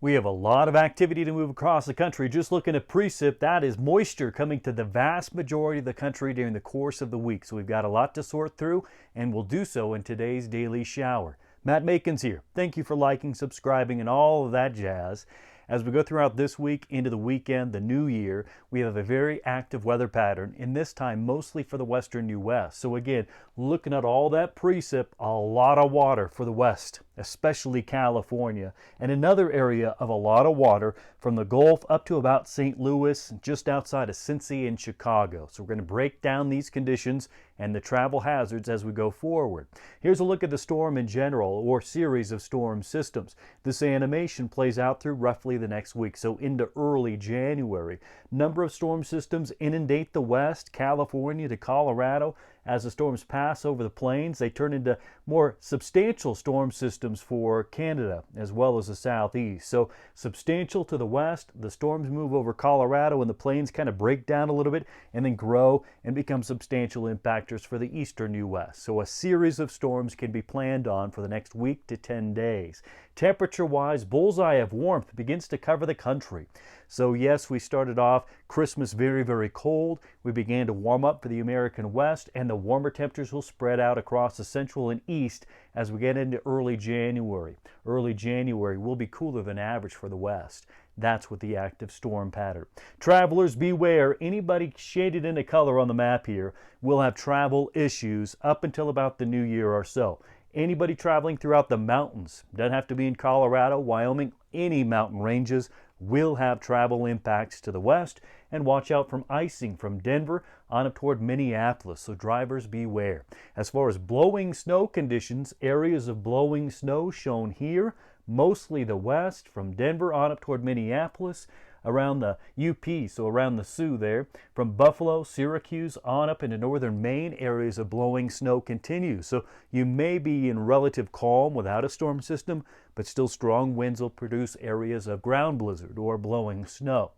We have a lot of activity to move across the country. Just looking at precip, that is moisture coming to the vast majority of the country during the course of the week. So we've got a lot to sort through, and we'll do so in today's Daily Shower. Matt Makins here. Thank you for liking, subscribing, and all of that jazz. As we go throughout this week into the weekend, the new year, we have a very active weather pattern, and this time mostly for the western U.S. So again, looking at all that precip, a lot of water for the west, especially California, and another area of a lot of water from the Gulf up to about St. Louis, just outside of Cincy and Chicago. So we're going to break down these conditions and the travel hazards as we go forward. Here's a look at the storm in general, or series of storm systems. This animation plays out through roughly the next week, so into early January. Number of storm systems inundate the west, California to Colorado. As the storms pass over the plains, they turn into more substantial storm systems for Canada as well as the southeast. So substantial to the west, the storms move over Colorado and the plains kind of break down a little bit and then grow and become substantial impactors for the eastern U.S. So a series of storms can be planned on for the next week to 10 days. Temperature-wise, bullseye of warmth begins to cover the country. So yes, we started off Christmas very, very cold. We began to warm up for the American West, and the warmer temperatures will spread out across the central and east as we get into early January. Early January will be cooler than average for the west. That's with the active storm pattern. Travelers, beware. Anybody shaded in a color on the map here will have travel issues up until about the new year or so. Anybody traveling throughout the mountains, doesn't have to be in Colorado, Wyoming, any mountain ranges, will have travel impacts to the west, and watch out from icing from Denver on up toward Minneapolis, so drivers beware. As far as blowing snow conditions, areas of blowing snow shown here, mostly the west from Denver on up toward Minneapolis, around the UP, so around the Sioux there. From Buffalo, Syracuse, on up into northern Maine, areas of blowing snow continue. So you may be in relative calm without a storm system, but still strong winds will produce areas of ground blizzard or blowing snow.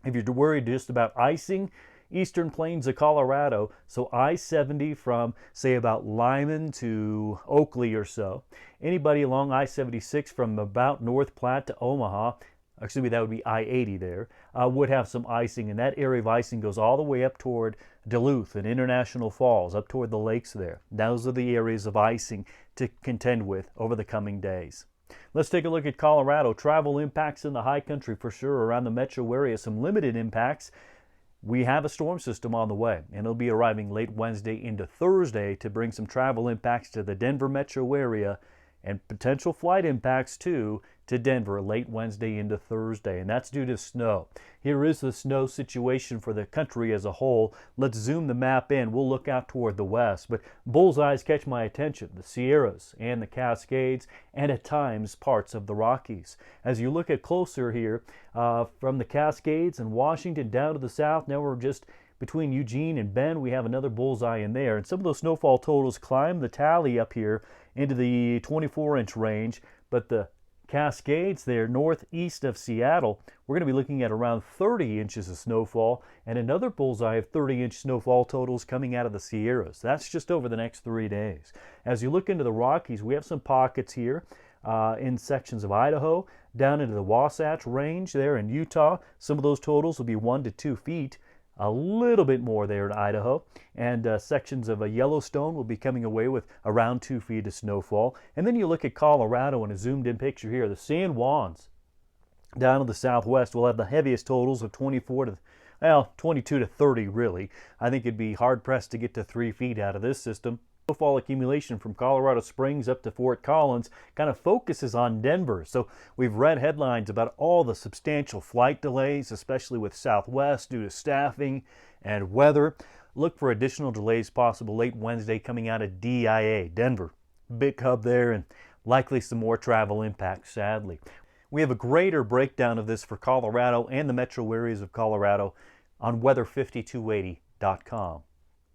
If you're worried just about icing, eastern plains of Colorado, so I-70 from, say, about Lyman to Oakley or so. Anybody along I-76 from about North Platte to Omaha, excuse me, that would be I-80 there, would have some icing, and that area of icing goes all the way up toward Duluth and International Falls, up toward the lakes there. Those are the areas of icing to contend with over the coming days. Let's take a look at Colorado. Travel impacts in the high country for sure around the metro area. Some limited impacts. We have a storm system on the way, and it'll be arriving late Wednesday into Thursday to bring some travel impacts to the Denver metro area and potential flight impacts too to Denver late Wednesday into Thursday, and that's due to snow. Here is the snow situation for the country as a whole. Let's zoom the map in. We'll look out toward the west, but bullseyes catch my attention. The Sierras and the Cascades, and at times parts of the Rockies. As you look at closer here, from the Cascades and Washington down to the south, now we're just between Eugene and Bend, we have another bullseye in there. And some of those snowfall totals climb the tally up here into the 24-inch range. But the Cascades there, northeast of Seattle, we're going to be looking at around 30 inches of snowfall, and another bullseye of 30-inch snowfall totals coming out of the Sierras. That's just over the next 3 days. As you look into the Rockies, we have some pockets here in sections of Idaho, down into the Wasatch Range there in Utah. Some of those totals will be 1 to 2 feet. A little bit more there in Idaho, and sections of Yellowstone will be coming away with around 2 feet of snowfall. And then you look at Colorado in a zoomed in picture here. The San Juans down to the southwest will have the heaviest totals of 22 to 30 really. I think it'd be hard pressed to get to 3 feet out of this system. Snowfall accumulation from Colorado Springs up to Fort Collins kind of focuses on Denver. So we've read headlines about all the substantial flight delays, especially with Southwest due to staffing and weather. Look for additional delays possible late Wednesday coming out of DIA, Denver. Big hub there, and likely some more travel impacts, sadly. We have a greater breakdown of this for Colorado and the metro areas of Colorado on weather5280.com.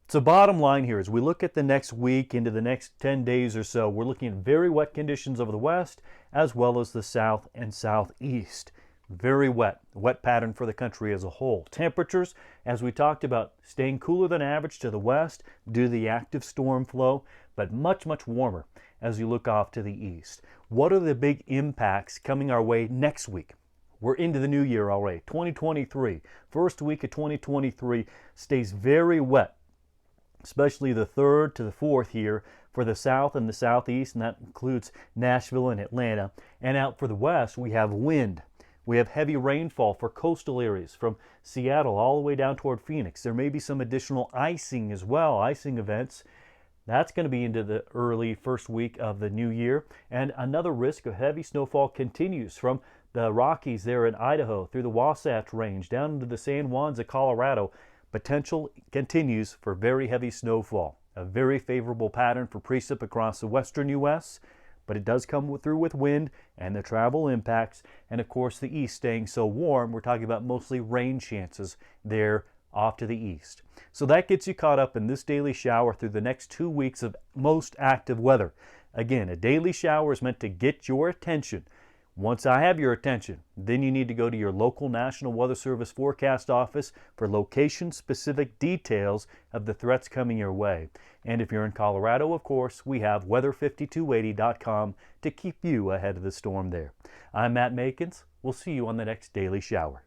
So bottom line here, as we look at the next week into the next 10 days or so, we're looking at very wet conditions over the west as well as the south and southeast. Very wet pattern for the country as a whole. Temperatures, as we talked about, staying cooler than average to the west due to the active storm flow, but much, much warmer. as you look off to the east. What are the big impacts coming our way next week? We're into the new year already, 2023. First week of 2023 stays very wet, especially the 3rd to the 4th here for the south and the southeast, and that includes Nashville and Atlanta. And out for the west, we have wind. We have heavy rainfall for coastal areas from Seattle all the way down toward Phoenix. There may be some additional icing as well, icing events. That's going to be into the early first week of the new year. And another risk of heavy snowfall continues from the Rockies there in Idaho through the Wasatch Range down into the San Juans of Colorado. Potential continues for very heavy snowfall. A very favorable pattern for precip across the western U.S., but it does come through with wind and the travel impacts. And of course, the east staying so warm, we're talking about mostly rain chances there off to the east. So that gets you caught up in this daily shower through the next 2 weeks of most active weather. Again, a daily shower is meant to get your attention. Once I have your attention, then you need to go to your local National Weather Service forecast office for location-specific details of the threats coming your way. And if you're in Colorado, of course, we have weather5280.com to keep you ahead of the storm there. I'm Matt Makins. We'll see you on the next Daily Shower.